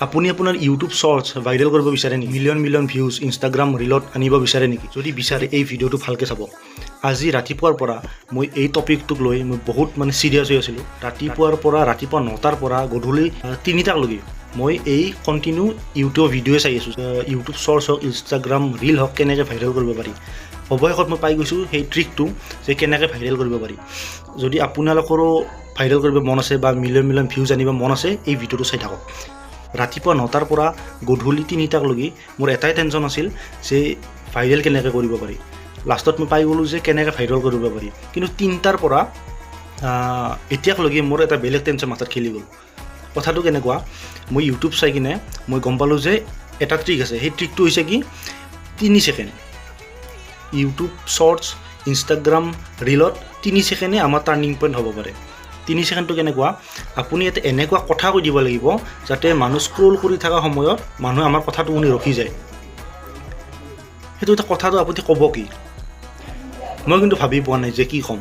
আপুনি আপোনাৰ YouTube shorts viral কৰিব বিচাৰে নেকি? মিলিয়ন মিলিয়ন ভিউজ ইনষ্টাগ্ৰাম ৰিলত আনিব বিচাৰে নেকি? যদি বিচাৰে এই ভিডিঅ'টো ভালকৈ চাব। আজি ৰাতিপুৱাৰ পৰা মই এই টপিকটোক লৈ মই বহুত চিৰিয়াছ হৈ আছিলোঁ। ৰাতিপুৱাৰ পৰা ৰাতিপুৱা 9টাৰ পৰা গধূলি 3টালৈকে মই এই কণ্টিনিউ ইউটিউব ভিডিঅ'ই চাই আছোঁ। ইউটিউব শৰ্টছ হওক ইনষ্টাগ্ৰাম ৰিল হওক কেনেকৈ ভাইৰেল কৰিব পাৰি। অৱশেষত মই পাই গৈছোঁ সেই ট্ৰিকটো যে কেনেকৈ ভাইৰেল কৰিব পাৰি। যদি আপোনালোকৰো ভাইৰেল কৰিব মন আছে বা মিলিয়ন মিলিয়ন ভিউজ আনিব মন আছে এই ভিডিঅ'টো চাই থাকক। ৰাতিপুৱা 9টাৰ পৰা গধূলি 3টালৈকে মোৰ এটাই টেনশ্যন আছিল যে ভাইৰেল কেনেকৈ কৰিব পাৰি। লাষ্টত মই পাই গ'লোঁ যে কেনেকৈ ভাইৰেল কৰিব পাৰি। কিন্তু 3টাৰ পৰা এতিয়ালৈকে মোৰ এটা বেলেগ টেনশ্যন মাথাত খেলি গ'ল। কথাটো কেনেকুৱা, মই ইউটিউব চাই কিনে মই গম পালোঁ যে এটা ট্ৰিক আছে। সেই ট্ৰিকটো হৈছে কি 3 ছেকেণ্ড। ইউটিউব শৰ্টছ ইনষ্টাগ্ৰাম ৰিলত 3 ছেকেণ্ডে আমাৰ টাৰ্ণিং পইণ্ট হ'ব পাৰে। 3 ছেকেণ্ডটো কেনেকুৱা, আপুনি ইয়াতে এনেকুৱা কথা কৈ দিব লাগিব যাতে মানুহ স্ক্ৰল কৰি থকা সময়ত মানুহে আমাৰ কথাটো শুনি ৰখি যায়। সেইটো এটা কথাটো আপুনি ক'ব কি? মই কিন্তু ভাবি পোৱা নাই যে কি ক'ম।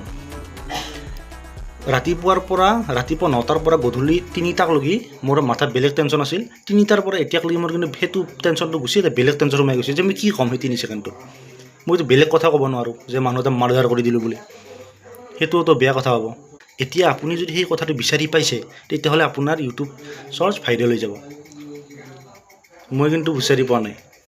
ৰাতিপুৱা 9টাৰ পৰা গধূলি 3টালৈকে মোৰ মাথাত বেলেগ টেনশ্যন আছিল। 3টাৰ পৰা এতিয়ালৈকে মোৰ কিন্তু সেইটো টেনশ্যনটো গুচি এটা বেলেগ টেনশ্যন সোমাই গৈছে যে মই কি ক'ম সেই 3 ছেকেণ্ডটোত। মইতো বেলেগ কথা ক'ব নোৱাৰোঁ যে মানুহ এটা মাৰ্ডাৰ কৰি দিলোঁ বুলি, সেইটোতো বেয়া কথা হ'ব। এতিয়া আপুনি যদি সেই কথাটো বিচাৰি পাইছে তেতিয়াহ'লে আপোনাৰ ইউটিউব শৰ্টছ ভাইৰেল হৈ যাব। মই কিন্তু বিচাৰি পোৱা নাই।